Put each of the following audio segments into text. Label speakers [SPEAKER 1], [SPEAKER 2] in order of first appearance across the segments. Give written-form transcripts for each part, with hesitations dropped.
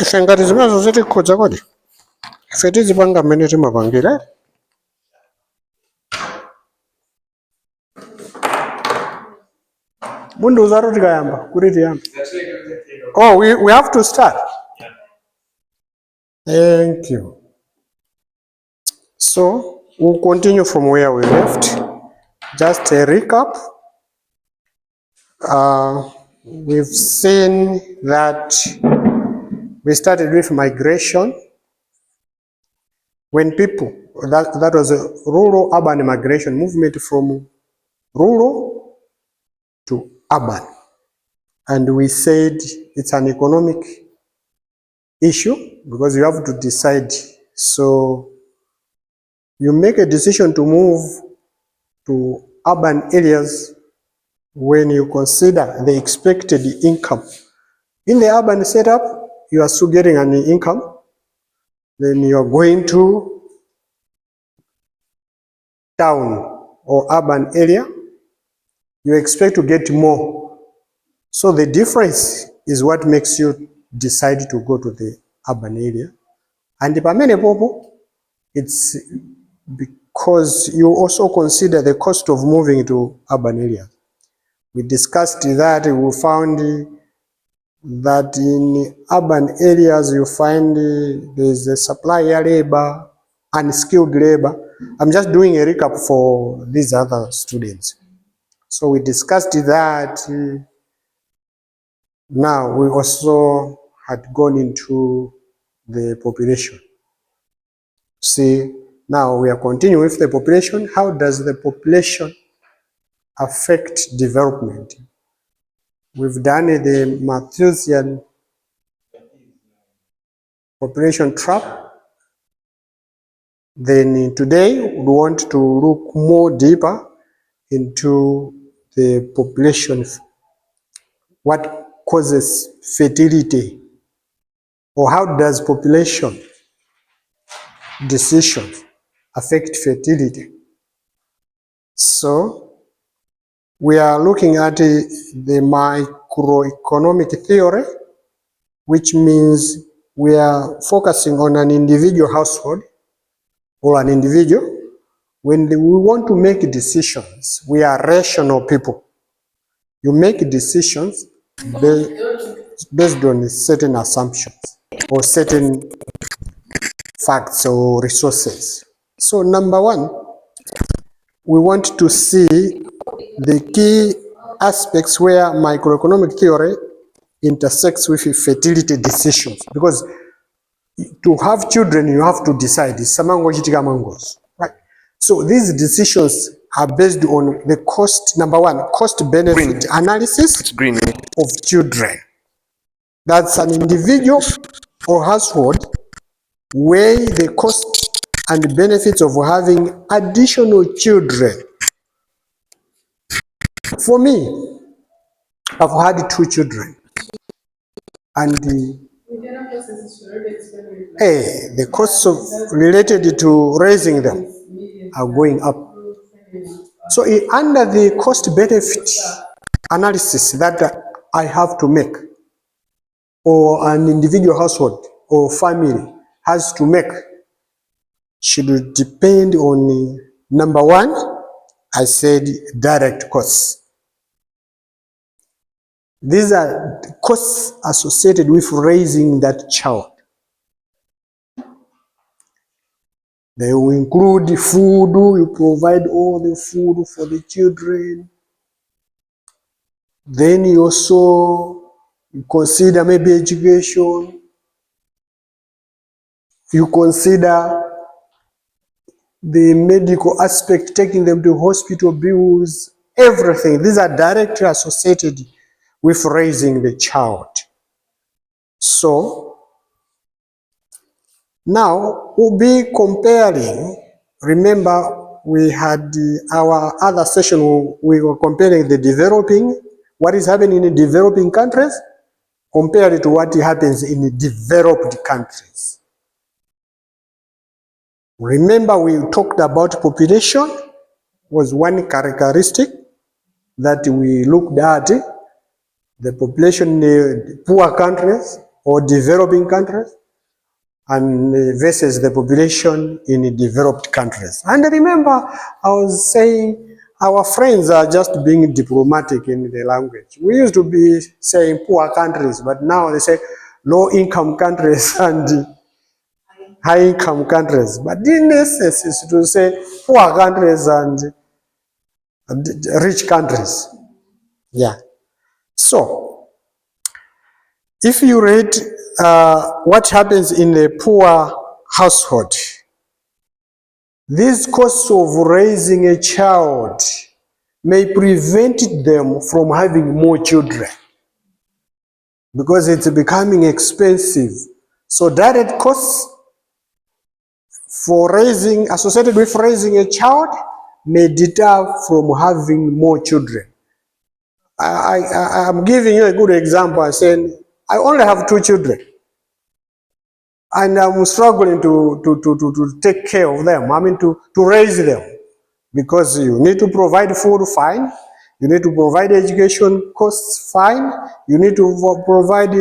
[SPEAKER 1] Shangari zimazo ziri khodza kwadi feti zipanga mmene timapangira mundiuzatu tikayamba kuti tiyamba. Oh, we have to start. Thank you. So we'll continue from where we left. Just a recap. We've seen that we started with migration. When people, that was a rural urban migration movement from rural to urban. And we said it's an economic issue because you have to decide. So you make a decision to move to urban areas when you consider the expected income. In the urban setup, you are still getting an income. Then you are going to town or urban area, you expect to get more. So the difference is what makes you decide to go to the urban area. And for many people, it's because you also consider the cost of moving to urban areas. We discussed that. We found that in urban areas you find there's a supply labor, unskilled labor. I'm just doing a recap for these other students. So we discussed that. Now we also had gone into the population. See, now we are continuing with the population. How does the population affect development? We've done the Malthusian population trap. Then today we want to look more deeper into the population. What causes fertility, or how does population decisions affect fertility? So we are looking at the microeconomic theory, which means we are focusing on an individual household or an individual. When we want to make decisions, we are rational people. You make decisions based on certain assumptions or certain facts or resources. So number one, we want to see the key aspects where microeconomic theory intersects with fertility decisions, because to have children you have to decide right? So these decisions are based on the cost. Number one, cost benefit analysis of children. That's an individual or household weigh the cost and benefits of having additional children. For me, I've had 2 children, and the costs related to raising them are going up. So under the cost benefit analysis that I have to make, or an individual household or family has to make, should depend on number one, I said direct costs. These are costs associated with raising that child. They will include food. You provide all the food for the children. Then you also consider maybe education. You consider the medical aspect, taking them to hospital bills, everything. These are directly associated with raising the child. So now we'll be comparing. Remember, we had our other session, we were comparing the developing, what is happening in developing countries compared to what happens in developed countries. Remember, we talked about population was one characteristic that we looked at. The population in the poor countries or developing countries and versus the population in developed countries. And remember, I was saying our friends are just being diplomatic in the language. We used to be saying poor countries, but now they say low-income countries and high-income countries. But in essence, is to say poor countries and rich countries. Yeah. So, if you read what happens in a poor household, these costs of raising a child may prevent them from having more children because it's becoming expensive. So direct costs associated with raising a child may deter from having more children. I'm giving you a good example. I'm saying I only have 2 children. And I'm struggling to take care of them. I mean, to raise them. Because you need to provide food, fine. You need to provide education costs, fine. You need to provide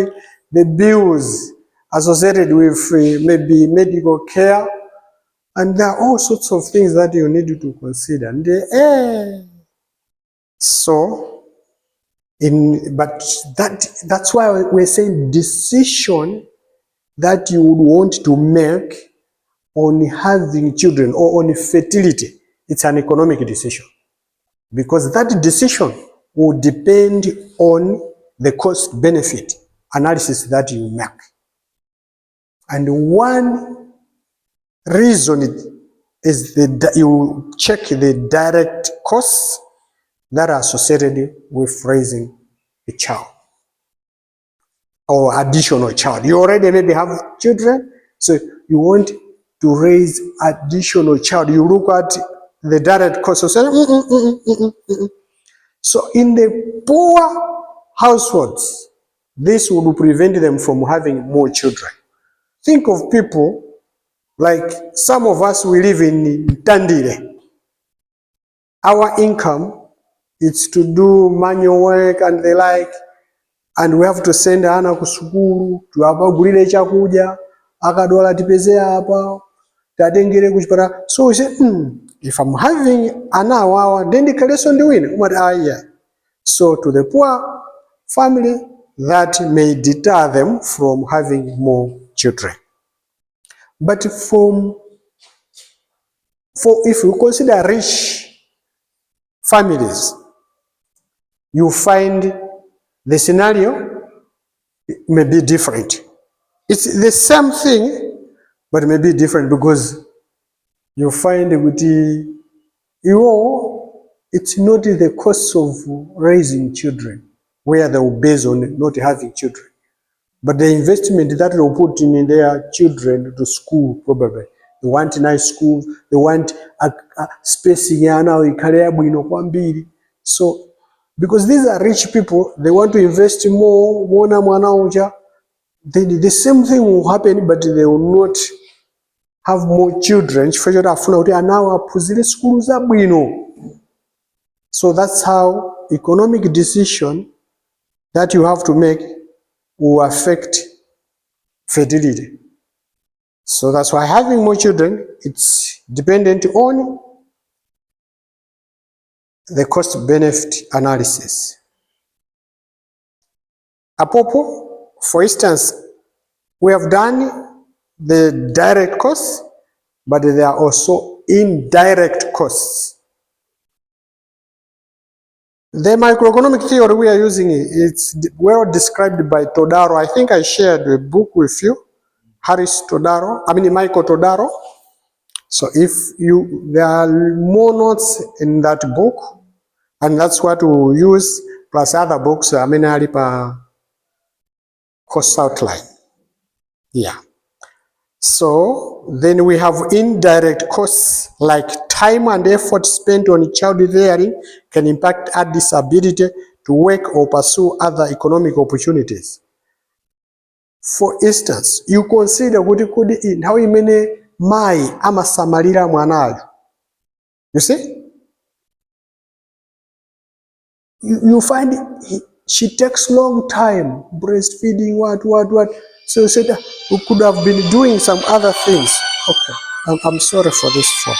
[SPEAKER 1] the bills associated with maybe medical care. And there are all sorts of things that you need to consider. But that's why we're saying decision that you would want to make on having children or on fertility, it's an economic decision. Because that decision will depend on the cost-benefit analysis that you make. And one reason is that you check the direct costs that are associated with raising a child or additional child. You already maybe have children, so you want to raise additional child. You look at the direct cost of saying, So in the poor households, this would prevent them from having more children. Think of people like some of us, we live in Tandile. Our income is to do manual work and the like, and we have to send ana kusukulu, tuwapagulire chakudya, akadwala tipeze apa, tatengere kuchipatala. So we say, if I'm having an hour, then the collection the win. Yeah. So to the poor family, that may deter them from having more children. But if you consider rich families, you find the scenario may be different. It's the same thing, but it may be different because you find it's not the cost of raising children where they will base on not having children, but the investment that they will put in their children to school probably. They want nice schools, they want a spacing kwambiri. So because these are rich people, they want to invest more, then the same thing will happen, but they will not have more children. So that's how economic decision that you have to make will affect fertility. So that's why having more children, it's dependent on the cost-benefit analysis. Apopo, for instance, we have done the direct costs, but there are also indirect costs. The microeconomic theory we are using, it's well described by Todaro. I think I shared a book with you, Michael Todaro. So there are more notes in that book, and that's what we use, plus other books, cost outline. Yeah. So then we have indirect costs like time and effort spent on child rearing can impact adults' ability to work or pursue other economic opportunities. For instance, you consider how many mai amasamalira mwanayo. You see? You find she takes long time breastfeeding, what. So you said we could have been doing some other things. Okay, I'm sorry for this phone.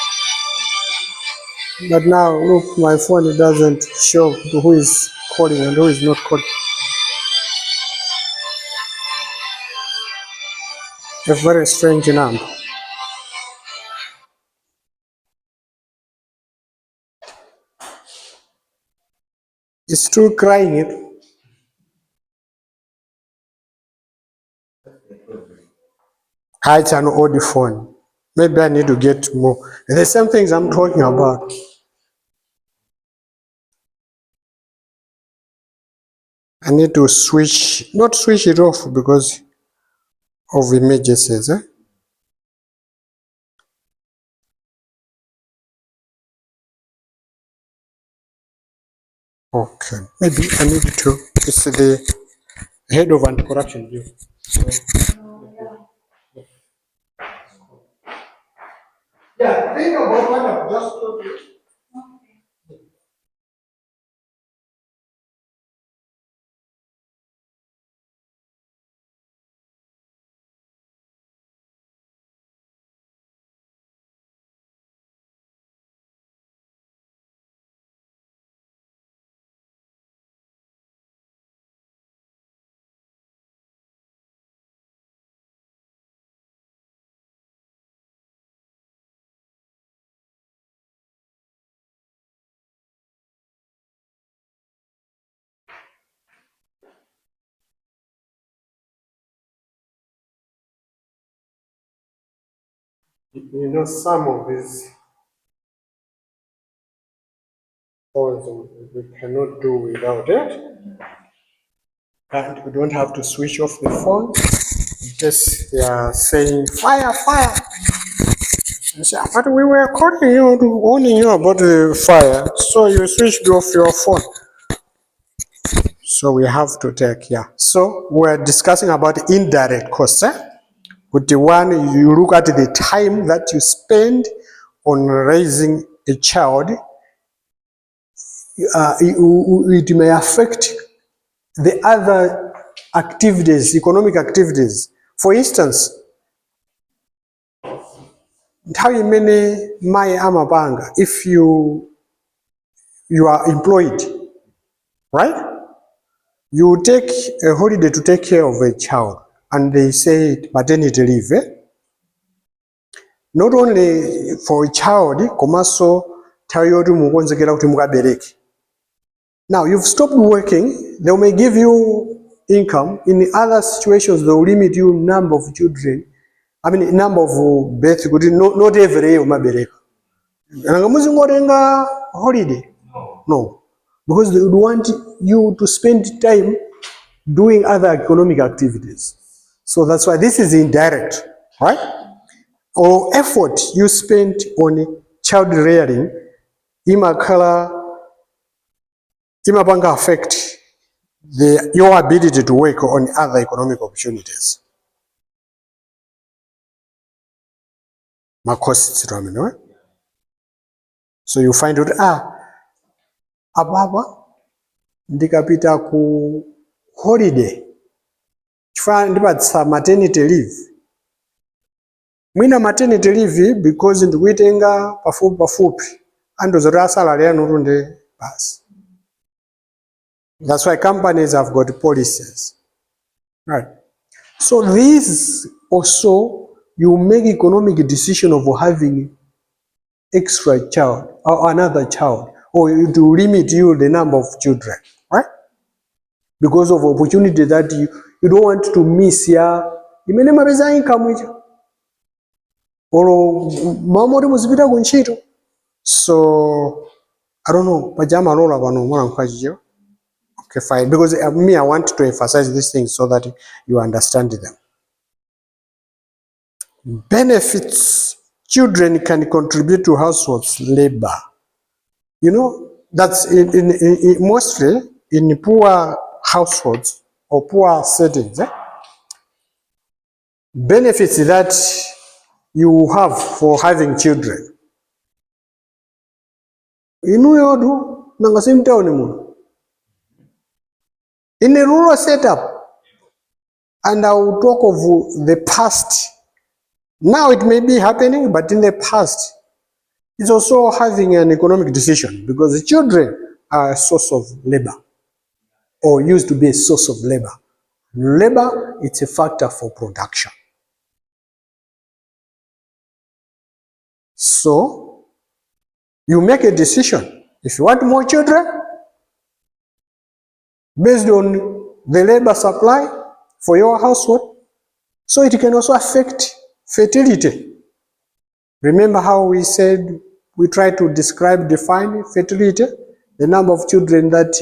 [SPEAKER 1] But now look, my phone it doesn't show who is calling and who is not calling. A very strange number. It's still crying it. It's an old phone. Maybe I need to get more. The same things I'm talking about. I need to switch, not switch it off because of emergencies. Okay, maybe I need to. It's the head of anti-corruption bureau. Yeah, think about what I've just told you. You know, some of these phones we cannot do without it. And we don't have to switch off the phone. Just they are saying fire, fire. You say, but we were calling you, warning you about the fire, so you switched off your phone. So we have to take, yeah. So we're discussing about indirect costs. With the one, you look at the time that you spend on raising a child, it may affect the other activities, economic activities. For instance, nthawi imene mayi amapanga, if you are employed, right? You take a holiday to take care of a child, and they say maternity leave. Not only for a child, komanso nthawi yoti mukonzekera kuti mukabereke. Now you've stopped working, they may give you income. In other situations, they will limit you number of children. I mean, number of births, not every year umabereka. Nanga muzingotenga holiday? No. Because they would want you to spend time doing other economic activities. So that's why this is indirect, right? Or effort you spent on child rearing, imapanga affect your ability to work on other economic opportunities. So you find out, ababa ndikapita ku holiday chifana ndipatsa maternity leave. Mwina maternity leave because ndikuitenga pafupi andozoti salary yanu runde basi. That's why companies have got policies, right? So this also, you make economic decision of having extra child or another child, or to limit you the number of children, right? Because of opportunity that you don't want to miss. Ya imene mapeza income icho or mamori muzipita kunchito. So I don't know, pajama lola pano mwana mkajiyo. Okay, fine. Because me, I want to emphasize these things so that you understand them. Benefits: children can contribute to households' labor. You know, that's in mostly in poor households or poor settings. Benefits that you have for having children. Inuyodu nangasimtaoni muno. In a rural setup, And I will talk of the past. Now it may be happening, but in the past, it's also having an economic decision because the children are a source of labor or used to be a source of labor. Labor, it's a factor for production. So, you make a decision. If you want more children, based on the labor supply for your household, so it can also affect fertility. Remember how we said we try to define fertility, the number of children that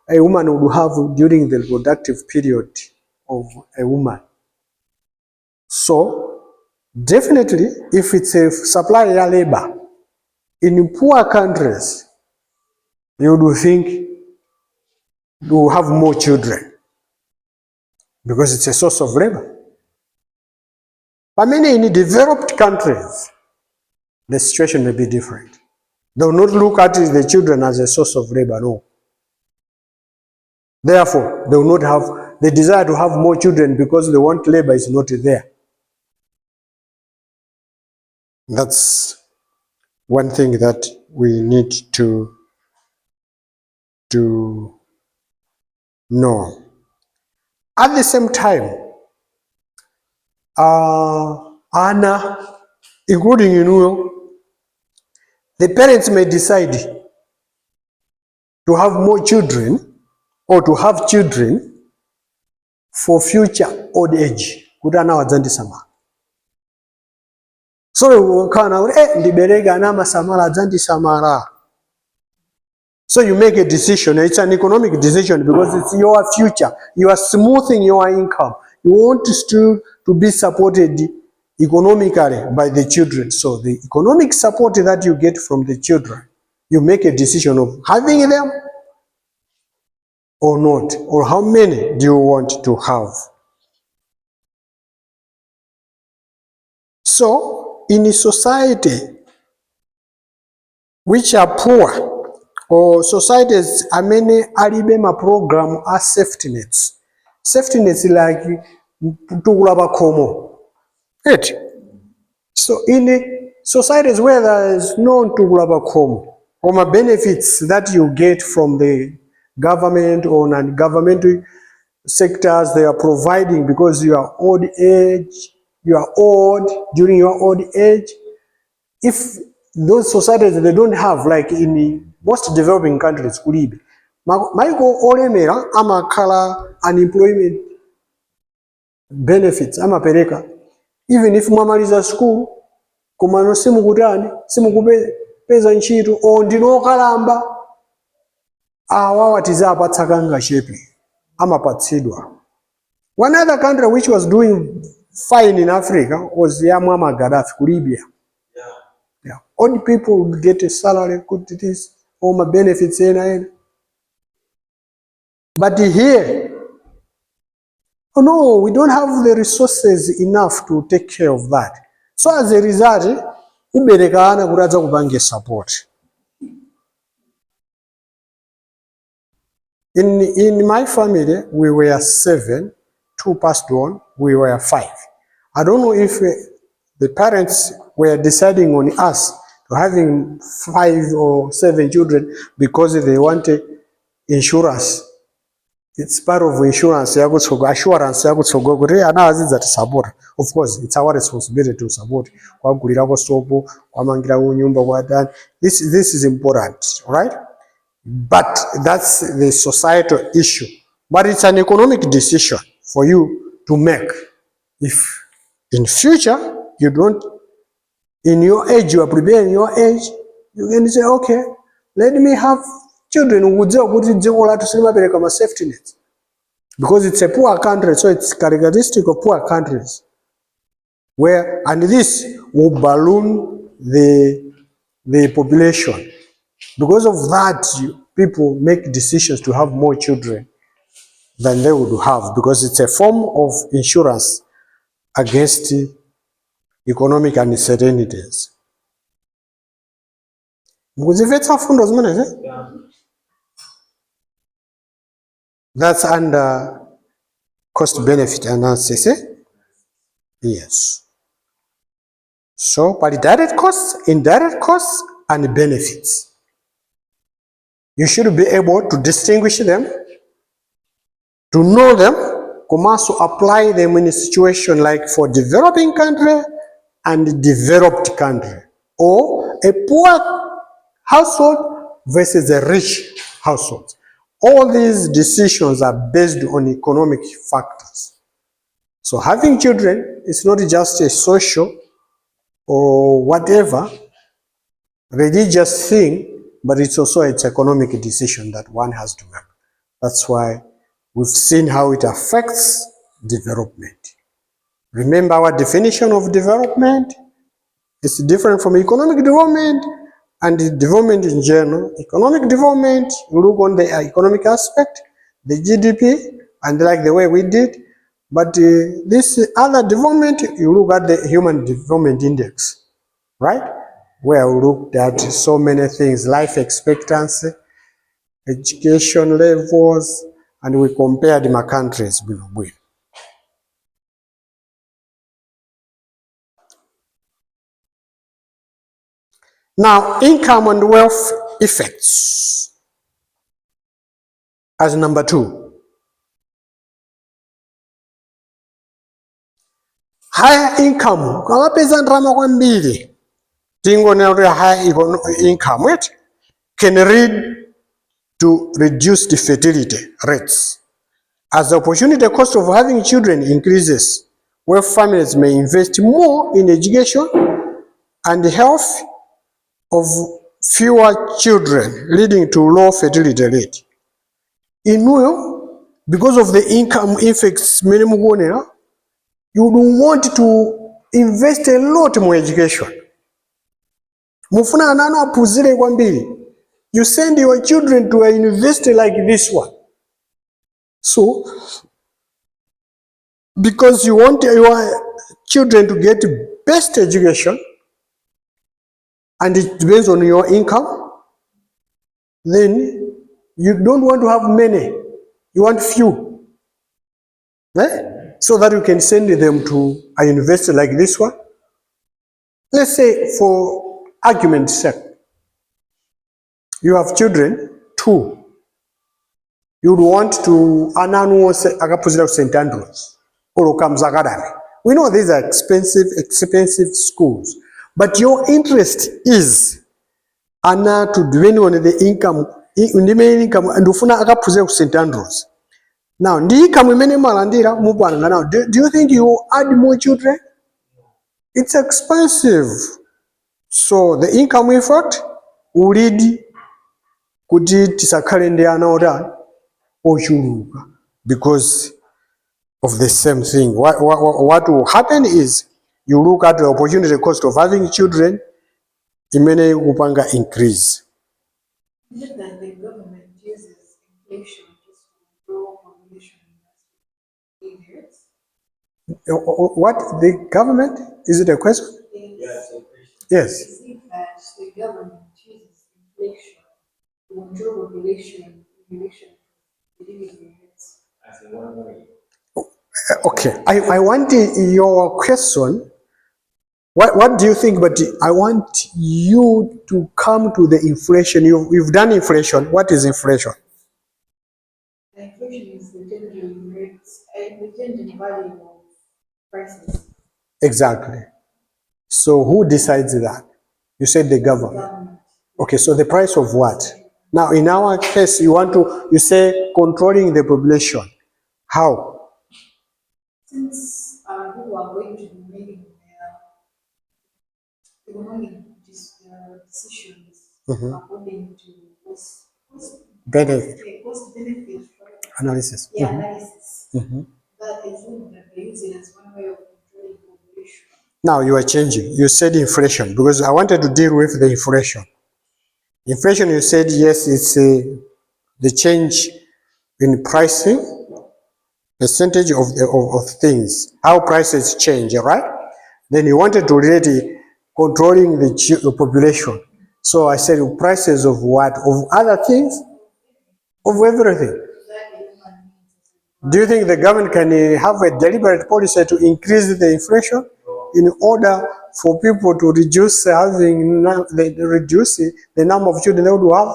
[SPEAKER 1] a woman would have during the reproductive period of a woman. So, definitely, if it's a supply of labor, in poor countries, you would think you will have more children because it's a source of labor. But many in developed countries, the situation may be different. They will not look at the children as a source of labor, no. Therefore, they will not have the desire to have more children because they want labor is not there. That's one thing that we need to know. At the same time, Anna, including you, the parents may decide to have more children or to have children for future old age. Kutana wadzandisama. So kana ndiberega na masamala adzandisamala. So you make a decision. It's an economic decision because it's your future. You are smoothing your income. You want to be supported economically by the children. So the economic support that you get from the children, you make a decision of having them or not, or how many do you want to have. So in a society which are poor, or societies amene alibema program are safety nets. Safety nets like tukula bakhomo. Right. So in societies where there is no tukula bakhomo, or benefits that you get from the government or non-governmental sectors they are providing because you are old age, you are old during your old age. If those societies they don't have, like in most developing countries, kulibe maiko olemera amakhala unemployment benefits amapereka even if mwamaliza school komano simukutani simukupeza ntchito o ndinokalamba awawatiza apatsakanga shepi amapatsidwa. One other country which was doing fine in Africa was Muammar Gaddafi, Libya. Yeah. Old people would get a salary, good this, all my benefits in. But here, oh no, we don't have the resources enough to take care of that. So as a result, uberekana kuraza kubange support. In my family, we were 7, 2 passed on, we were 5. I don't know if the parents were deciding on us to having 5 or 7 children because they wanted insurance. It's part of insurance. Assurance. Support. Of course, it's our responsibility to support. This is important, right? But that's the societal issue. But it's an economic decision for you to make. If in future you don't, in your age, you are preparing your age, you can say, okay, let me have children who would to safety net. Because it's a poor country, so it's characteristic of poor countries. Where, and this will balloon the population. Because of that, people make decisions to have more children than they would have, because it's a form of insurance against economic uncertainties. That's under cost-benefit analysis. Yes. So, but direct costs, indirect costs, and benefits. You should be able to distinguish them, to know them, also apply them in a situation like for developing country and developed country, or a poor household versus a rich household. All these decisions are based on economic factors. So having children is not just a social or whatever religious thing, but it's also an economic decision that one has to make. That's why we've seen how it affects development. Remember our definition of development is different from economic development and development in general. Economic development, you look on the economic aspect, the GDP, and like the way we did. But this other development, you look at the Human Development Index, right? Where we looked at so many things, life expectancy, education levels, and we compared my countries. Now, income and wealth effects as number 2. Higher income, kama pesa ndrama kwambiri, tingonena kuti high income can lead to reduced fertility rates. As the opportunity cost of having children increases, where families may invest more in education and health of fewer children, leading to low fertility rate. Because of the income effects, you don't want to invest a lot in education. Mufuna anano apuzile kwambiri. You send your children to a university like this one. So, because you want your children to get best education, and it depends on your income, then you don't want to have many, you want few. So that you can send them to a university like this one. Let's say, for argument's sake, you have children, 2. You would want to akapuzira St. Andrews or Okam's Academy. We know these are expensive schools, but your interest is to depend on the income, and ufuna akapuzira St. Andrews. Now, do you think you add more children? It's expensive. So the income effect will lead kuti tisakhale ndi ana otani ochuluka because of the same thing. What will happen is you look at the opportunity cost of having children, imene kupanga increase.
[SPEAKER 2] Is it that the government uses inflation just to grow population in years?
[SPEAKER 1] What, the government? Is it a question?
[SPEAKER 2] Yes.
[SPEAKER 1] Yes.
[SPEAKER 2] Is it that the government uses inflation to control population in relation to living rates?
[SPEAKER 1] Okay, I want your question. What do you think? But I want you to come to the inflation. You've done inflation. What is inflation?
[SPEAKER 2] Inflation is the change in rates, the change in value of prices.
[SPEAKER 1] Exactly. So who decides that? You said the government. Okay, so the price of what? Now, in our case, you say controlling the population. How?
[SPEAKER 2] Since people are going to be making their economic decisions according to cost-benefit
[SPEAKER 1] analysis.
[SPEAKER 2] analysis, that is that they use it as one way of controlling population.
[SPEAKER 1] Now you are changing. You said inflation because I wanted to deal with the inflation. Inflation, you said yes, it's the change in pricing, percentage of things, how prices change, right? Then you wanted to relate it, controlling the population. So I said prices of what? Of other things? Of everything. Do you think the government can have a deliberate policy to increase the inflation in order for people to reduce reduce the number of children they would have?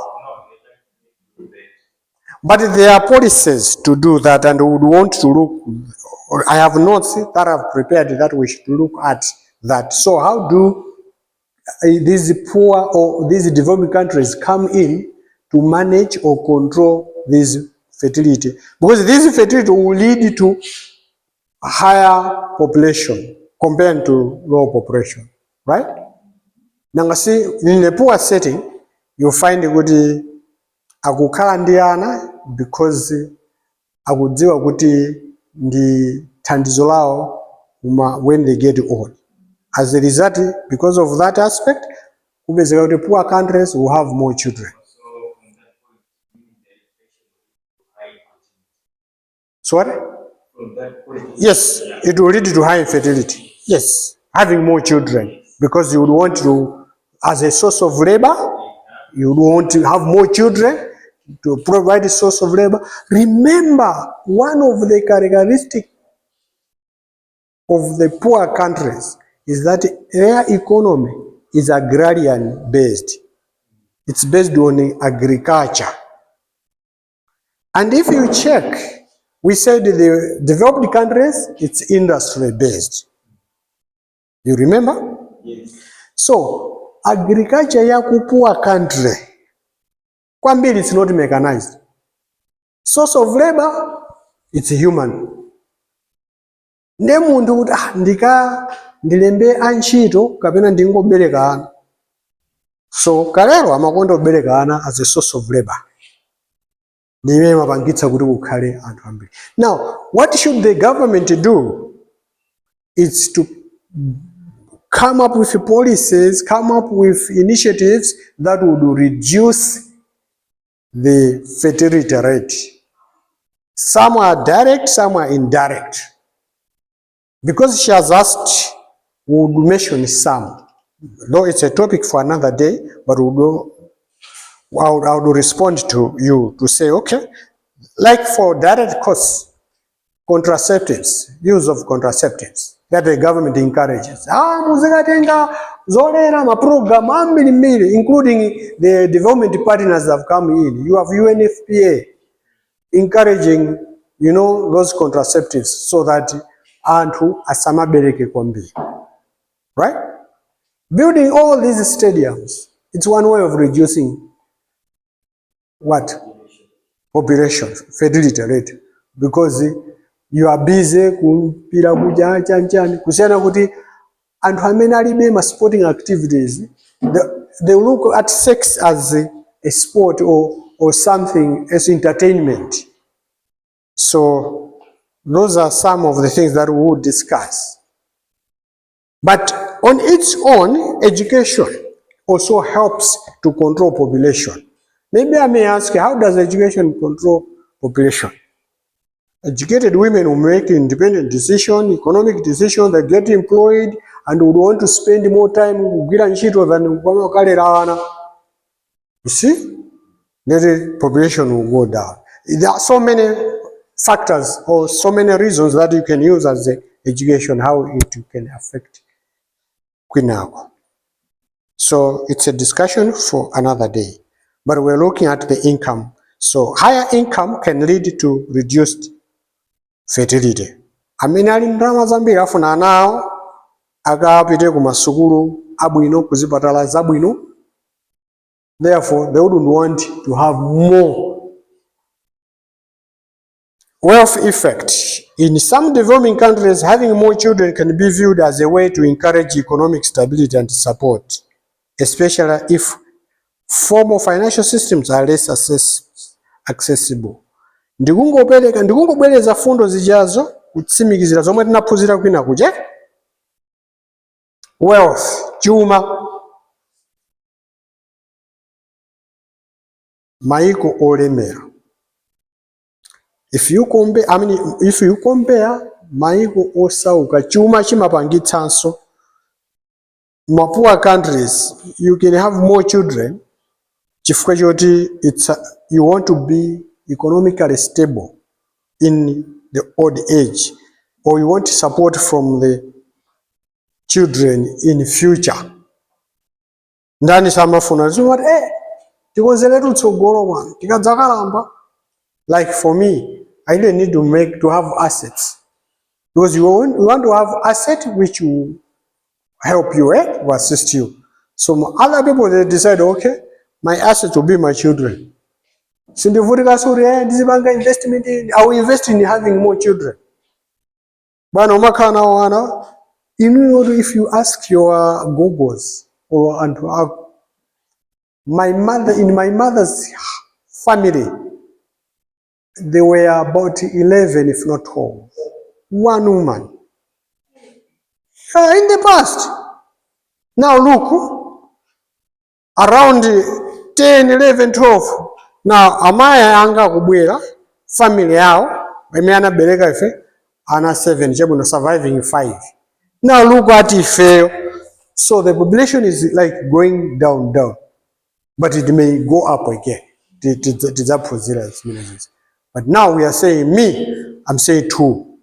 [SPEAKER 1] But there are policies to do that, and we would want to look. I have notes that I've prepared that we should look at that. So how do these poor or these developing countries come in to manage or control this fertility? Because this fertility will lead to higher population compared to low population, right? Now, see, in a poor setting, you find kuti akukhala ndi ana because akudziwa kuti ndi thandizo lawo when they get old. As a result, because of that aspect, kupezeka kuti poor countries will have more children. So what? Yes, it will lead to high infertility. Yes, having more children, because you would want to, as a source of labor, you would want to have more children to provide a source of labor. Remember, one of the characteristics of the poor countries is that their economy is agrarian based. It's based on agriculture. And if you check, we said the developed countries, it's industry based. You remember?
[SPEAKER 3] Yes.
[SPEAKER 1] So, agriculture ya poor country, kwambili it's not mechanized. Source of labor, it's human. Nde muntu kuti ndilembe antchito kapena ndingobereka ana. So, kalero amakonda kubereka ana as a source of labor. Nimene mapangitsa kuti kukhale anthu ambiri. Now, what should the government do? It's to come up with policies, come up with initiatives that would reduce the fertility rate. Some are direct, some are indirect. Because she has asked, we would mention some. Though it's a topic for another day, but I would respond to you to say, okay, like for direct costs, contraceptives, use of contraceptives, that the government encourages. Muzikatenga zolera ma program ambiri, including the development partners have come in. You have UNFPA encouraging, those contraceptives so that antu asamabereke kwambiri. Right? Building all these stadiums, it's one way of reducing what? Population, fertility rate. Because you are busy kumpira kuja chanchani kusiyana kuti anthu amene alibe ma sporting activities, they look at sex as a sport or something as entertainment. So those are some of the things that we would discuss. But on its own, education also helps to control population. Maybe I may ask, how does education control population? Educated women will make independent decisions, economic decisions, they get employed, and would want to spend more time kugira ntchito than kwakalera ana. You see? The population will go down. There are so many factors or so many reasons that you can use as education, how it can affect kwinako. So it's a discussion for another day. But we're looking at the income. So higher income can lead to reduced fertility. Amene ali ndalama zambiri afuna anawo akapite ku masukulu abwino kuzipatala zabwino. Therefore, they wouldn't want to have more. Wealth effect. In some developing countries, having more children can be viewed as a way to encourage economic stability and support, especially if formal financial systems are less accessible. Ndikungobwereza fundo zijazo kutsimikizira zomwe tinaphunzira kwina kuje. Wealth, chuma. Maiko olemera. If you compare maiko osauka, chuma chimapangitsanso. In poor countries, you can have more children. You want to be economically stable in the old age, or you want support from the children in future. Ndani samafuna zimati tikozeletu tsogolo mwana tikadzakalamba. Like for me, I really need to have assets, because you want to have assets which will help you, will assist you. So other people, they decide, okay, my assets will be my children. Sindivutika suri ndizipanga investment, I will invest in having more children. Bana umakana wana, if you ask your gogos or and in my mother's family, there were about 11, if not 12. One woman. In the past. Now look, around 10, 11, 12. Now, amaya anga kubwera, family yao, ana bereka ife, ana 7, chebu surviving 5. Now look at ife. So the population is like going down. But it may go up again. It is up for 0. But now we are saying, I'm saying 2.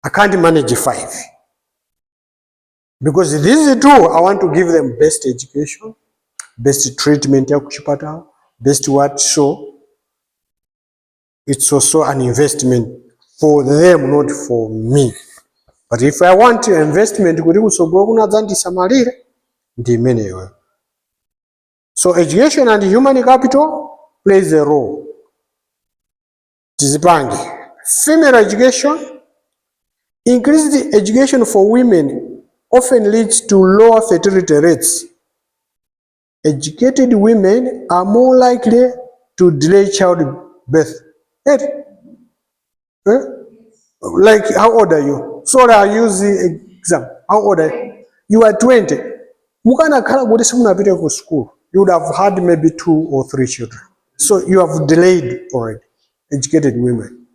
[SPEAKER 1] I can't manage 5. Because these 2, I want to give them best education, best treatment, best what, so it's also an investment for them, not for me. But if I want investment, so education and human capital plays a role. Female education, increased education for women often leads to lower fertility rates. Educated women are more likely to delay childbirth. Like, how old are you? Sorry, I use the exam. How old are you? You are 20. School. You would have had maybe 2 or 3 children. So you have delayed already. Educated women.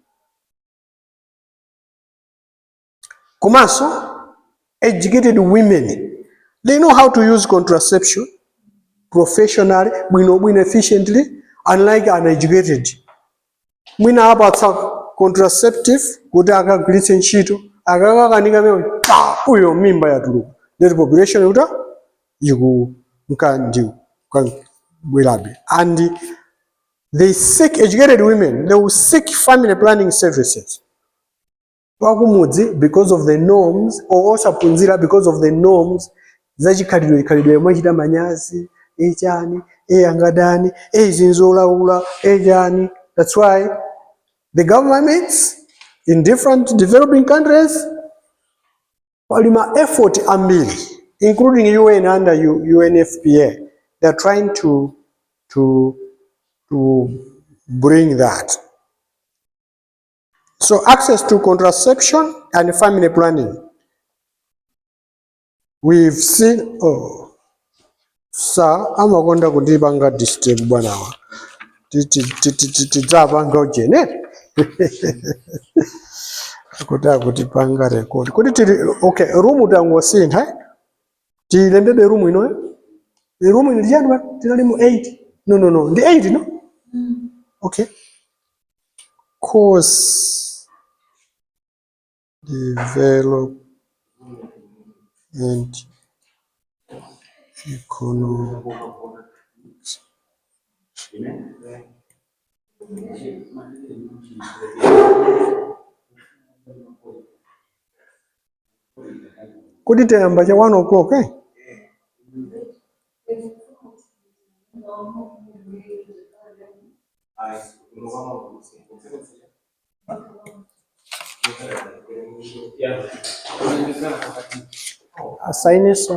[SPEAKER 1] Komaso, educated women, they know how to use contraception professionally, efficiently, unlike uneducated. Mwina about contraceptive, kutaka glitz nchito, akakanika mewe, uyo mimba ya tuluku. The population uta, yuku mkandi, wilabi. And they seek educated women, they will seek family planning services. Because of the norms, or also punzira because of the norms, zachikalidwe mwachita manyazi, echani, angadani, zinzolaula, ejani. That's why the governments in different developing countries, walima effort ambili, including UN under UNFPA, they're trying to bring that. So access to contraception and family planning. We've seen, sa amakonda kundipanga disturb bwana wa. Tidzapanga ujene. Akuta kutipanga record. Okay, room utango sintha. Tilembebe room ino. The room in January, tinalimu 8. No. The 8, no? Okay. Course development economics. Could it tell by 1 o'clock, eh? Assign this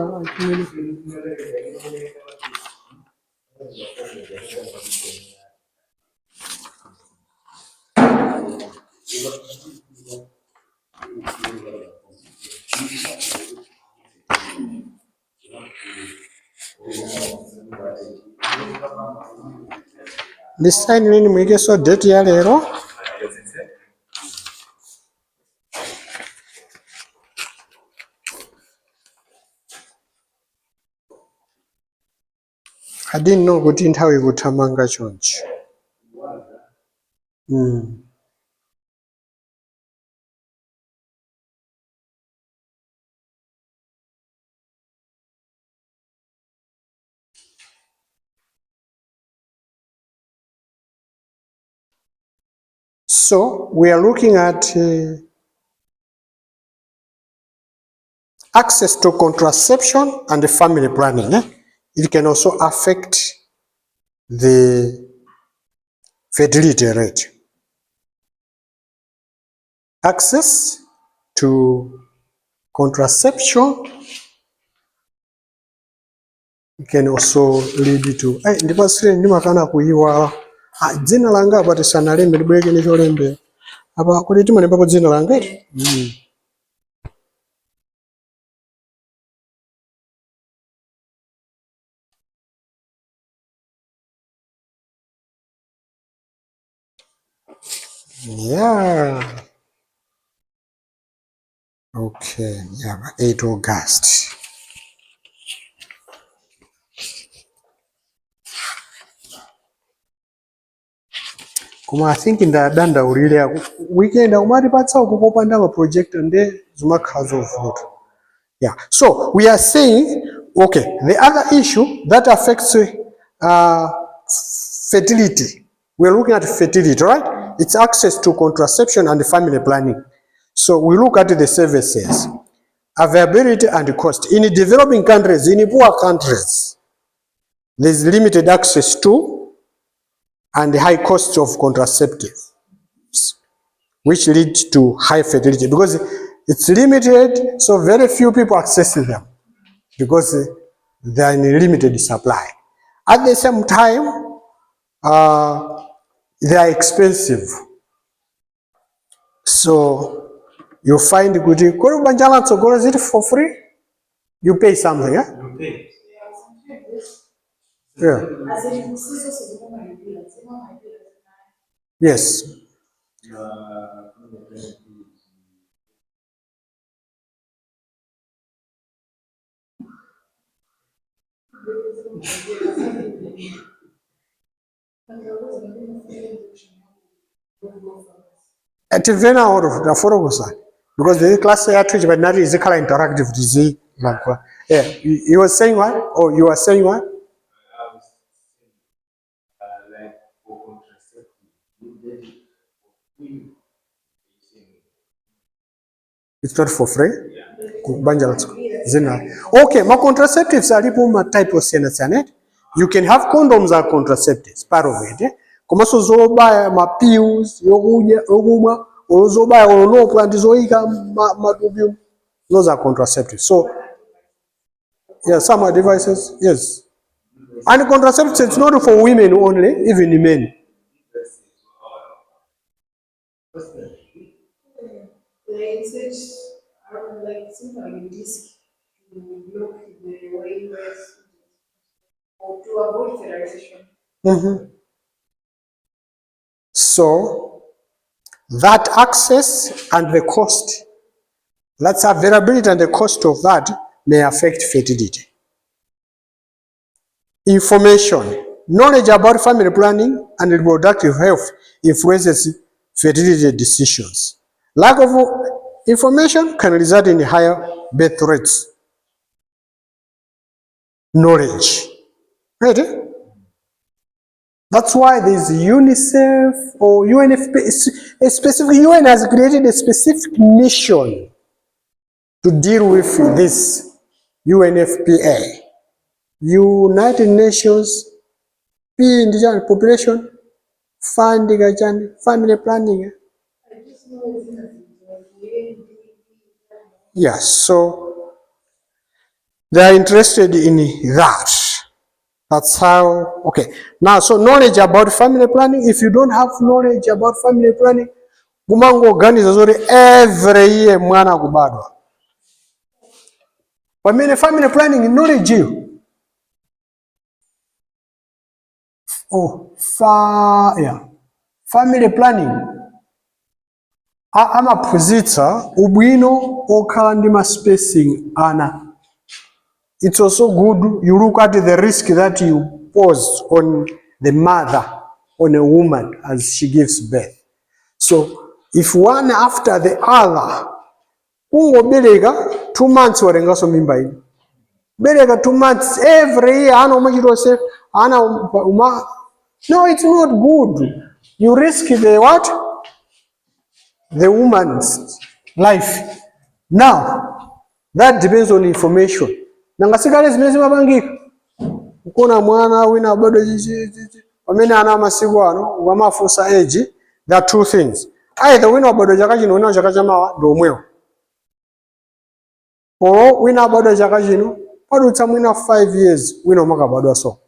[SPEAKER 1] this sign nini mwige so date ya lero. I didn't know kuti nthawi kuthamanga chonchi. So we are looking at access to contraception and family planning. It can also affect the fertility rate. Access to contraception can also lead to ndipasire ndimakana kuyiwala dzina langa apa tisanalembe ndibweke ndicholembe apa kuti timalembapo dzina langa yeah. Okay, yeah, 8 August. Kuma I think ndadanda ulile weekend umatipatsa ukukopanda ma project nde zimakhaza uvuto. Yeah, so we are saying, okay, the other issue that affects fertility, we're looking at fertility, right? It's access to contraception and family planning. So we look at the services, availability and cost. In developing countries, in poor countries, there's limited access to and high costs of contraceptives, which lead to high fertility because it's limited, so very few people access them because they are in limited supply. At the same time, they are expensive. So you find good, is it for free? You pay something, yeah? You pay. Yeah. Yes. At Vena or the Forogosa, because the class treatment but not is a kind of interactive disease. Yeah, you were saying what? Or you are saying what? It's not for free? Okay, my contraceptives are my type of senator. You can have condoms or contraceptives, part of it. Komaso zoba ma pills, yoguma, or zoba or no plant zoika madubium. Those are contraceptives. So yeah, some are devices, yes. And contraceptives, it's not for women only, even men. To avoid sterilization. So that access and the cost, that's availability and the cost of that may affect fertility. Information, knowledge about family planning and reproductive health influences fertility decisions. Lack of information can result in higher birth rates. Knowledge, right? That's why there's UNICEF or UNFP, a specific UN has created a specific mission to deal with this UNFPA. United Nations Population Funding Family Planning. Yes, so they are interested in that. That's how, okay. Now, so knowledge about family planning, if you don't have knowledge about family planning, kumango organiza zori every year mwana kubadwa. Pamene family planning knowledge you. Family planning. Amaphunzitsa ubwino okhala ndi ma spacing ana. It's also good you look at the risk that you pose on the mother, on a woman as she gives birth. So if one after the other, ungobereka 2 months warengaso mimba ino. Bereka 2 months every year, no, it's not good. You risk the what? the woman's life. Now, that depends on information. Nangasikale zimene zimapangika. Kuna mwana wina bado pamene ana masiku ano wamafusa age, there are two things. Either wina bado chaka chino wina chaka chamawa ndi omwewo. Or wina bado chaka chino padutsa mwina 5 years wina umaka bado so.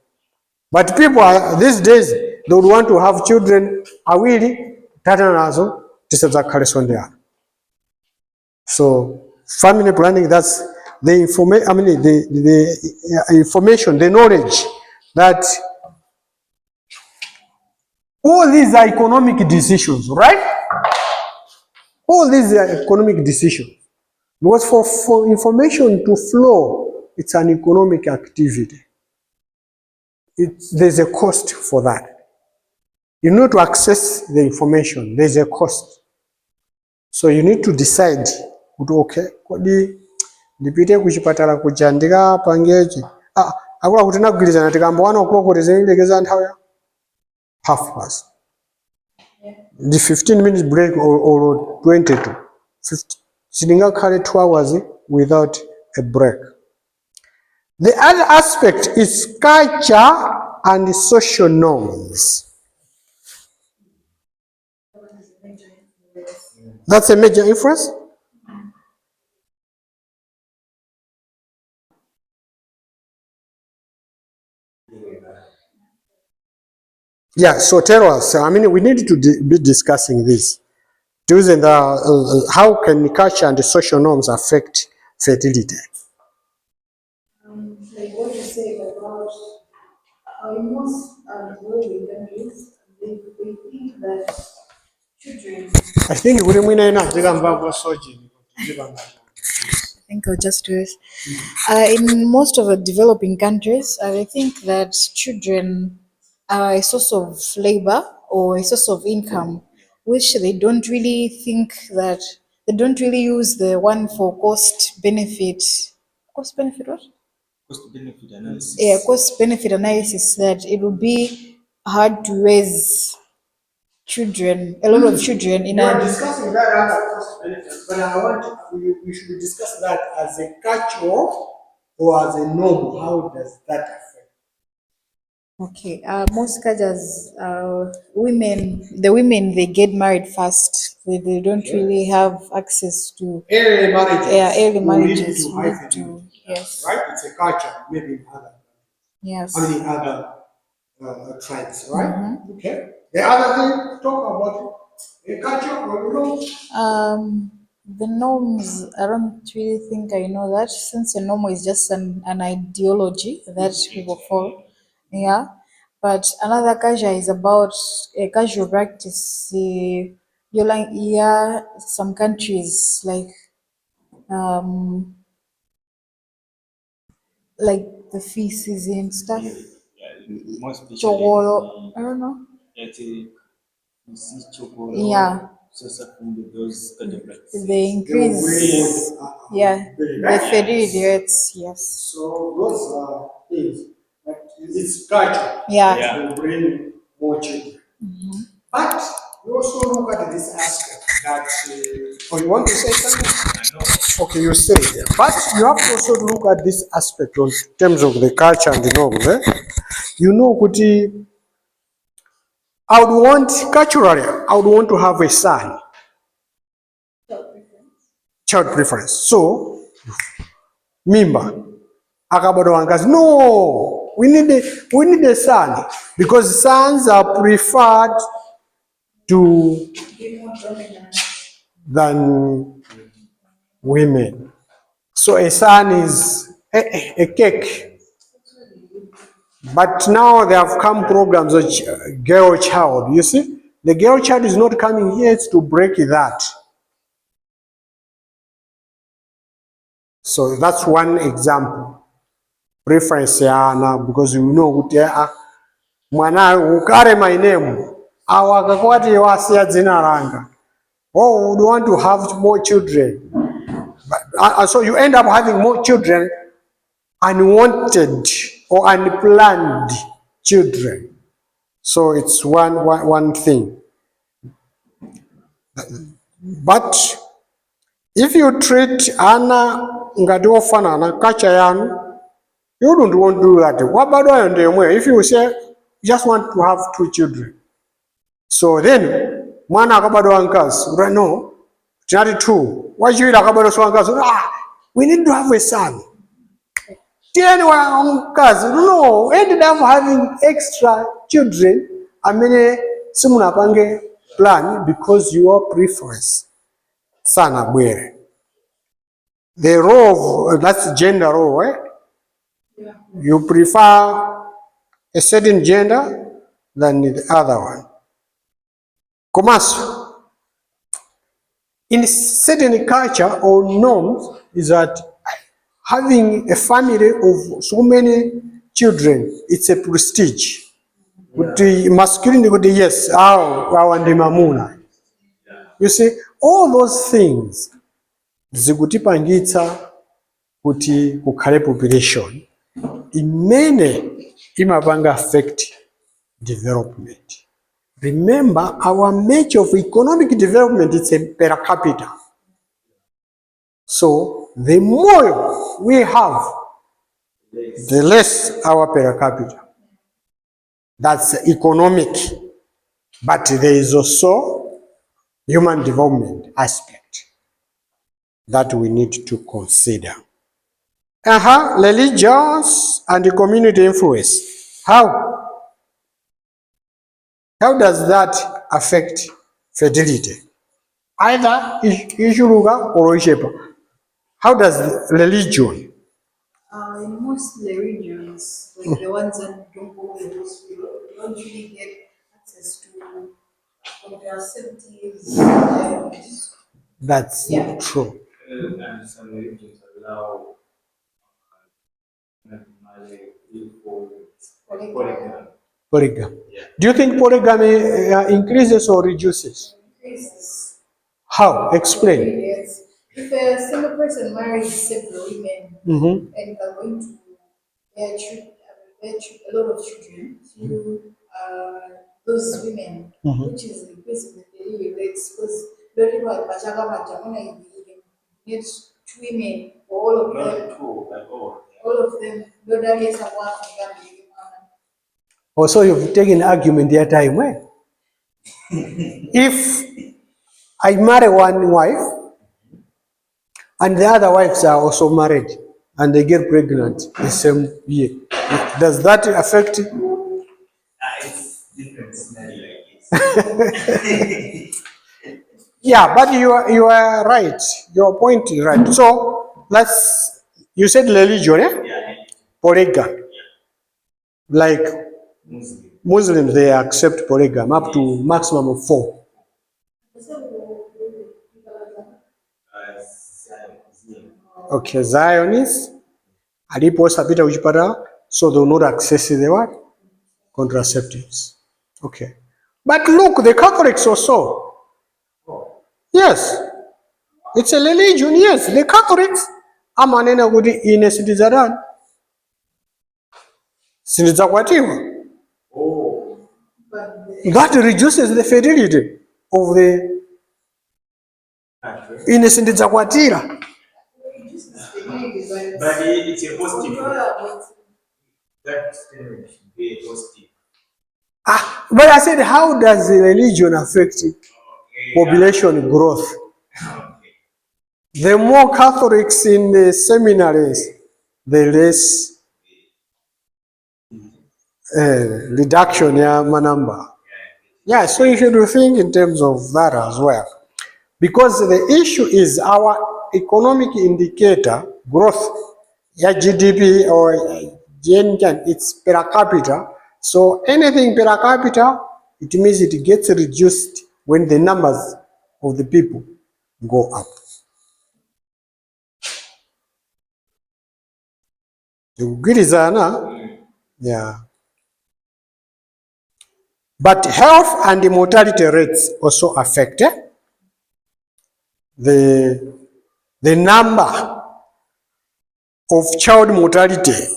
[SPEAKER 1] But people are, these days they would want to have children awiri tata nazo tisadzakhale sondeyana. So family planning, that's the information, I mean the information, the knowledge that all these are economic decisions, right? All these are economic decisions. Because for information to flow, it's an economic activity. There's a cost for that. You need to access the information, there's a cost. So you need to decide, okay, kodi ndipite kuchipatala kuja ndikapangechi. Akula kuti nagwirizana tikamba 1 o'clock kuti zilekeza nthawi ya 1:30. The 15 minutes break or 22. Silingakhale 2 hours without a break. The other aspect is culture and social norms. That's a major influence. Yeah, so tell us, I mean, we need to be discussing this. How can culture and social norms affect fertility?
[SPEAKER 2] Like what you said about in most developing countries, they think that children.
[SPEAKER 1] I think we mwina ina tikamba soji.
[SPEAKER 3] I think I'll just do it. In most of the developing countries, I think that children are a source of labor or a source of income, which they don't really think that they don't really use the one for cost benefit. Cost benefit what?
[SPEAKER 4] Cost benefit analysis.
[SPEAKER 3] Yeah, cost benefit analysis, that it would be hard to raise children, a lot of children in
[SPEAKER 1] We are
[SPEAKER 3] a
[SPEAKER 1] discussing that under cost benefits, but I want we should discuss that as a culture or as a norm. How does that affect?
[SPEAKER 3] Okay, most cultures, the women, they get married fast. They don't really have access to,
[SPEAKER 1] Early marriages.
[SPEAKER 3] yeah, early
[SPEAKER 1] will lead
[SPEAKER 3] marriages.
[SPEAKER 1] to high
[SPEAKER 3] Lead
[SPEAKER 1] fertility,
[SPEAKER 3] to, yes,
[SPEAKER 1] right? It's a culture, maybe in other,
[SPEAKER 3] yes.
[SPEAKER 1] I mean, other tribes, right? Okay. The other thing, talk about a culture or norm.
[SPEAKER 3] The norms, I don't really think I know that, since a norm is just an ideology that people follow. Yeah. But another culture is about a casual practice. You like, yeah, some countries like the feces and stuff.
[SPEAKER 4] Most
[SPEAKER 3] Chogolo, I don't know. Yeah.
[SPEAKER 4] Those categories.
[SPEAKER 3] They increase, yeah, the fertility rates, yes.
[SPEAKER 1] So those are things, but it's culture.
[SPEAKER 3] Yeah.
[SPEAKER 4] Yeah.
[SPEAKER 1] Will bring more children. But you also look at this aspect that, oh, you want to say something? Okay, you say it. But you have to also look at this aspect in terms of the culture and the norms. You know, Kuti, I would want, culturally, I would want to have a son. Child preference. So, mimba. Akabado wangazi, no, we need a son because sons are preferred to than women. So a son is a cake. But now there have come programs of girl child. You see, the girl child is not coming here to break that. So that's one example. Preference yana, because you know mwana ukare my name awakakwati wasiya dzina langa. Oh, would want to have more children. But, so you end up having more children, unwanted or unplanned children. So it's one thing. But if you treat ana ngati ofanana culture yanu, you don't want to do that. Wabadwa ndemwe. If you say you just want to have 2 children, so then mwana akabadwa nkazi, no, not 2. Wachiwiri akabadwa so nkazi, we need to have a son. Then nkazi, no, ended up having extra children. Simunapange plan because your preference. Sana bwere. The role of, that's gender role, eh?
[SPEAKER 2] Yeah.
[SPEAKER 1] You prefer a certain gender than the other one. Komaso. In certain culture or norms is that having a family of so many children, it's a prestige. With the masculine, with the yes, and the mamuna. You see, all those things, zikutipangitsa kuti kukhale population, imene imapanga affect development. Remember, our measure of economic development is per capita. So, the more we have, the less our per capita. That's economic. But there is also human development aspect that we need to consider. Religious and community influence. How does that affect fertility? Either Ishuruga or Ishepa. How does religion?
[SPEAKER 2] In most regions, like the ones that don't go to the hospital, don't really get access to contraceptives.
[SPEAKER 1] That's true.
[SPEAKER 4] And some religions allow polygamy.
[SPEAKER 1] Polygamy.
[SPEAKER 4] Yeah.
[SPEAKER 1] Do you think polygamy increases or reduces?
[SPEAKER 2] Increases.
[SPEAKER 1] How? Explain.
[SPEAKER 2] Yes. If a single person marries several women and are going to bear a lot of children through those women, which is increasing the fertility rates, because the people at Pachaka need 2 women for all of them.
[SPEAKER 4] Not 2, but all.
[SPEAKER 2] All of them.
[SPEAKER 1] Also, you've taken argument their time. If I marry one wife and the other wives are also married and they get pregnant the same year, does that affect?
[SPEAKER 4] It's different scenario like this.
[SPEAKER 1] Yeah, but you are right. Your point is right. So you said religion,
[SPEAKER 4] Yeah.
[SPEAKER 1] polygamy. Like Muslims, they accept polygamy up to maximum of 4. Okay, Zionists, alipo sapita kuchipata, so they will not access the what? Contraceptives. Okay. But look, the Catholics also. Yes. It's a religion, yes. The Catholics, amanena kuti ine sindizadana. Sindizakwatiwa. That reduces the fertility of the ine sindidzakwatira.
[SPEAKER 4] But it's a positive. That statement should be a positive.
[SPEAKER 1] But I said, how does the religion affect population growth? The more Catholics in the seminaries, the less reduction ya manamba. Yeah, so you should think in terms of that as well. Because the issue is our economic indicator, growth, ya GDP or GNP, it's per capita. So anything per capita, it means it gets reduced when the numbers of the people go up. Yeah. But health and mortality rates also affect the number of child mortality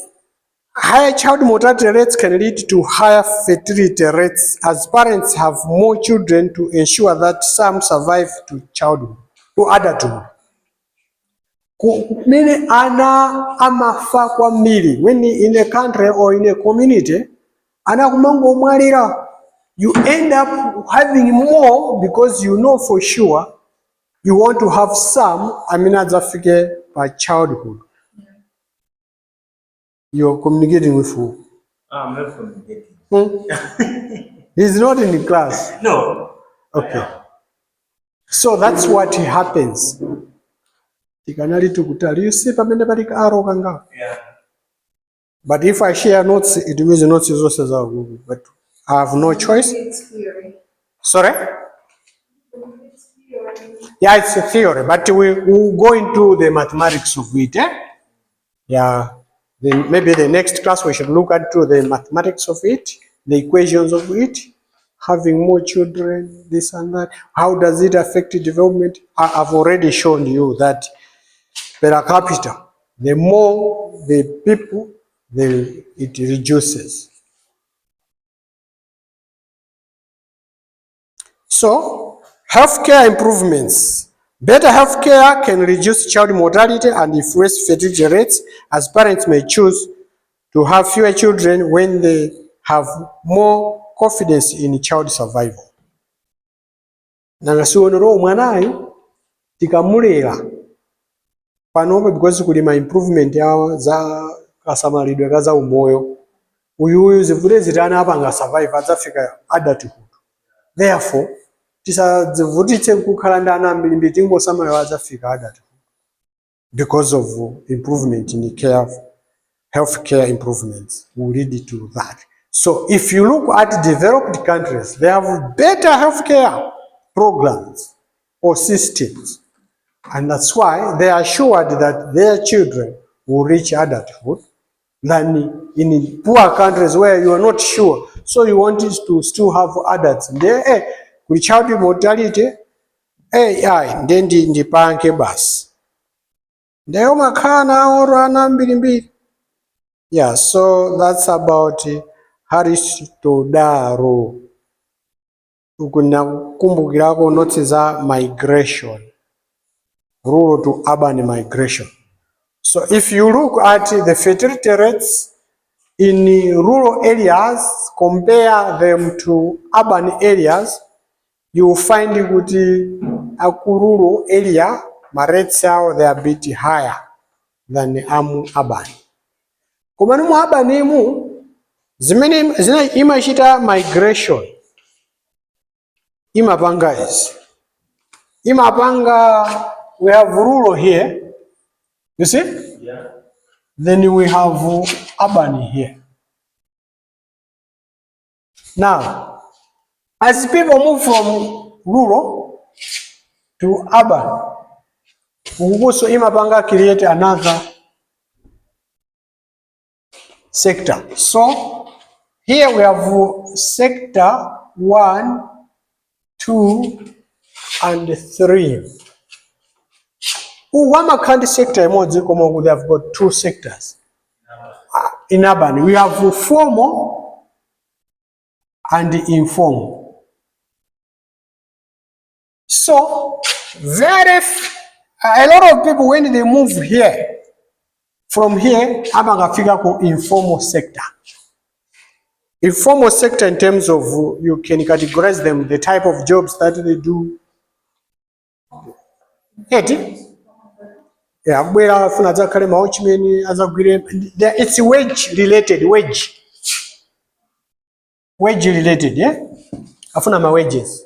[SPEAKER 1] Higher child mortality rates can lead to higher fertility rates as parents have more children to ensure that some survive to childhood, to adulthood. Kumene ana amafa kwambiri when in a country or in a community, ana kumango omwalira, you end up having more because you know for sure you want to have some amina zafike by childhood. You're communicating with who?
[SPEAKER 4] I'm not communicating.
[SPEAKER 1] He's not in the class.
[SPEAKER 4] No.
[SPEAKER 1] Okay. So that's what happens. You see,
[SPEAKER 4] Yeah.
[SPEAKER 1] but if I share notes, it means the notes is also Google. But I have no choice.
[SPEAKER 2] It's theory.
[SPEAKER 1] Sorry?
[SPEAKER 2] It's theory.
[SPEAKER 1] Yeah, it's a theory, but we'll go into the mathematics of it. Yeah. Then maybe the next class we should look into the mathematics of it, the equations of it, having more children, this and that. How does it affect the development? I've already shown you that per capita, the more the people, it reduces. So, healthcare improvements. Better healthcare can reduce child mortality and influence fertility rates, as parents may choose to have fewer children when they have more confidence in child survival. Nangasionero omwanayo tikamulera panope because kuli ma improvement ya za kasamalidwe kaza umoyo uyu zivule zitana apanga survive adzafika adulthood. Therefore tisadzivutitse kukhala ndi ana ambiri tingosamalira adzafika adulthood because of improvement in care, healthcare improvements will lead to that. So if you look at developed countries, they have better healthcare programs or systems. And that's why they are assured that their children will reach adulthood than in poor countries where you are not sure. So you want to still have adults. There, with child mortality, then the panke bus. They makana or anambiri. Yeah, so that's about Aristodaro. Ukunakumbukirako notes za migration. Rural to urban migration. So if you look at the fertility rates in rural areas, compare them to urban areas, you will find that a rural area, my rates are they are a bit higher than the urban. Kuma mu urban mu zimene zina imachita migration. Imapanga is. Imapanga, we have rural here. You see?
[SPEAKER 4] Yeah.
[SPEAKER 1] Then we have urban here. Now, as people move from rural to urban, also imapanga create another sector. So here we have sector 1, 2, and 3. Uwama county sector emoji komo we have got 2 sectors. In urban, we have formal and informal. So, a lot of people when they move here, from here, abangafika ko informal sector. Informal sector in terms of, you can categorize them, the type of jobs that they do. Yeah, it's wage related, wage related, yeah? Afuna ma wages.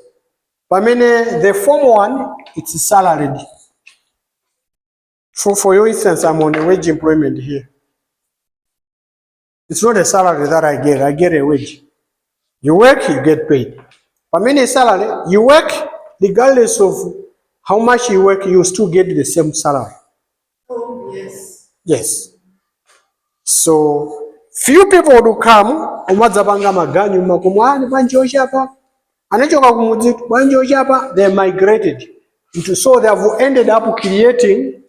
[SPEAKER 1] But the formal one, it's salaried. For your instance, I'm on a wage employment here. It's not a salary that I get a wage. You work, you get paid. But salary, you work, regardless of how much you work, you still get the same salary.
[SPEAKER 2] Oh, yes.
[SPEAKER 1] Yes. So few people will come, omadzapanga maganyu makumwani banjoshapa, anachoka kumudzitu banjoshapa, they migrated into, so they have ended up creating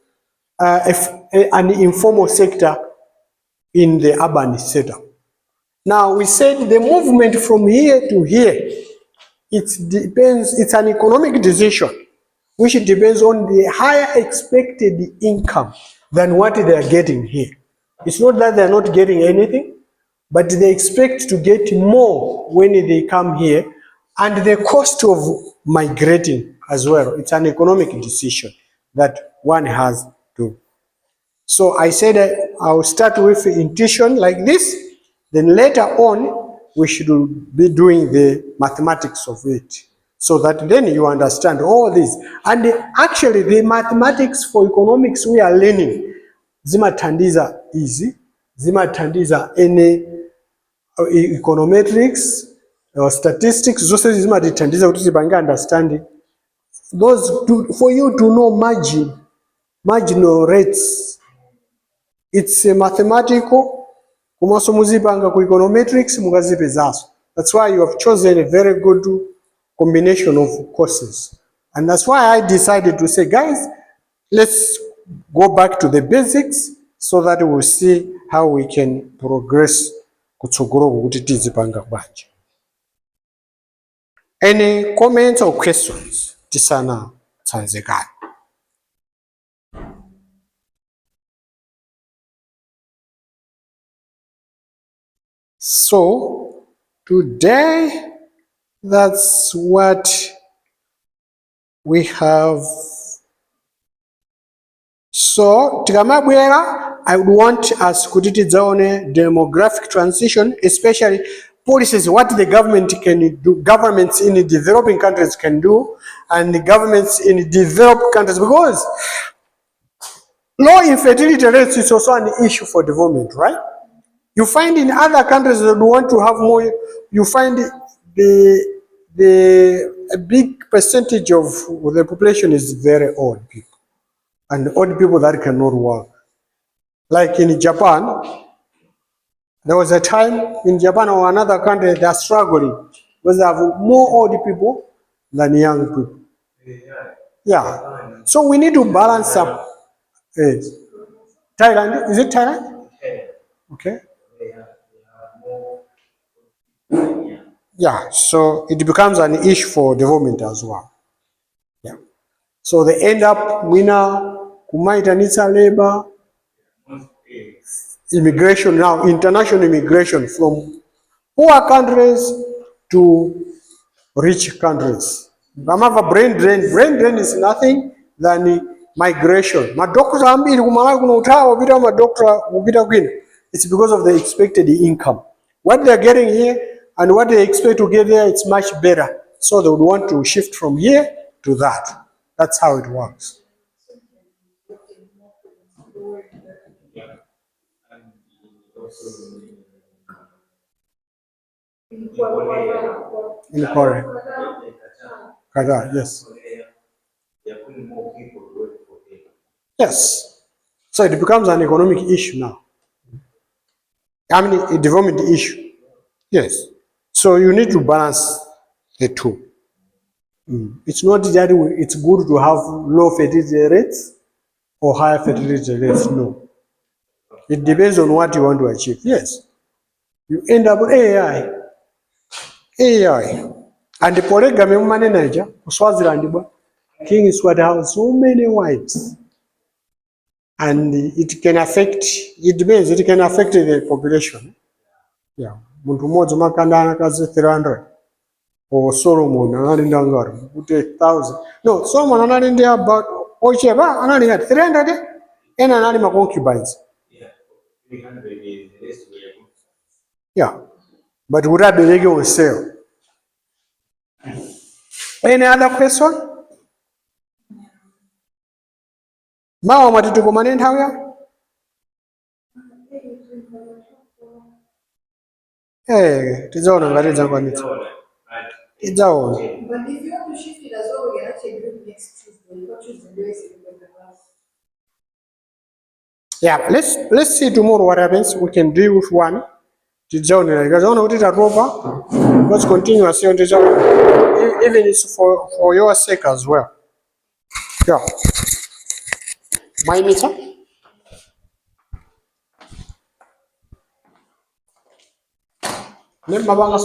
[SPEAKER 1] an informal sector in the urban setup. Now we said the movement from here to here, it depends, it's an economic decision which depends on the higher expected income than what they are getting here. It's not that they are not getting anything, but they expect to get more when they come here, and the cost of migrating as well. It's an economic decision that one has to. So I said I'll start with intuition like this, then later on we should be doing the mathematics of it, so that then you understand all this. And actually the mathematics for economics we are learning, zimathandiza easy, zimathandiza any econometrics or statistics, zose zimathandiza kuti tipange understanding those for you to know marginal rates. It's a mathematical, kumaso muzipanga ku econometrics mukazipezaso. That's why you have chosen a very good combination of courses. And that's why I decided to say, guys, let's go back to the basics so that we'll see how we can progress kutsogolo kuti tizipanga bwanji. Any comments or questions? Tisana tsanzekani. So today, that's what we have. So tikamabwera, I would want us kuti tidzaone demographic transition, especially policies, what the government can do, governments in developing countries can do, and the governments in developed countries, because low infertility rates is also an issue for development, right? You find in other countries that want to have more, you find a big percentage of the population is very old people, and old people that cannot work. Like in Japan, there was a time in Japan or another country they are struggling because they have more old people than young people. Yeah. So we need to balance up. Thailand, is it Thailand? Okay. Yeah, so it becomes an issue for development as well. Yeah. So they end up winner, kumaitanisa labor, immigration now, international immigration from poor countries to rich countries. Ramava brain drain. Brain drain is nothing than migration. Madokta ambili kumala kuna utawa bita madokta ubita kwina. It's because of the expected income. What they're getting here and what they expect to get there, it's much better. So they would want to shift from here to that. That's how it works. In Korea. Qatar, yes. Yes. So it becomes an economic issue now. I mean, a development issue. Yes. So you need to balance the two. It's not that it's good to have low fertility rates or high fertility rates. No. It depends on what you want to achieve. Yes. You end up with AI. And the polygamy manager, Swaziland, King Swat has so many wives. And it can affect, it depends, it can affect the population. Yeah. Muntu mmoja makanda kazi 300. Or Solomon, analinda ngari, kuti 1,000. No, Solomon analinda about, Ocheba, analinda 300, and analinda concubines. Yeah. But would I be legal with sale? Any other question? Mawa matitukumane nthawiya? Tizaona ngati dzakwanitsa. Tidzaona.
[SPEAKER 2] But if you want to shift it as well, we can actually do it next Tuesday. You can choose the days in the class.
[SPEAKER 1] Yeah, let's see tomorrow what happens. We can deal with one. Tidzaona ikazaona kuti tatopa. Let's continue as you even it's for your sake as well. Yeah. My meter? Ne mabanga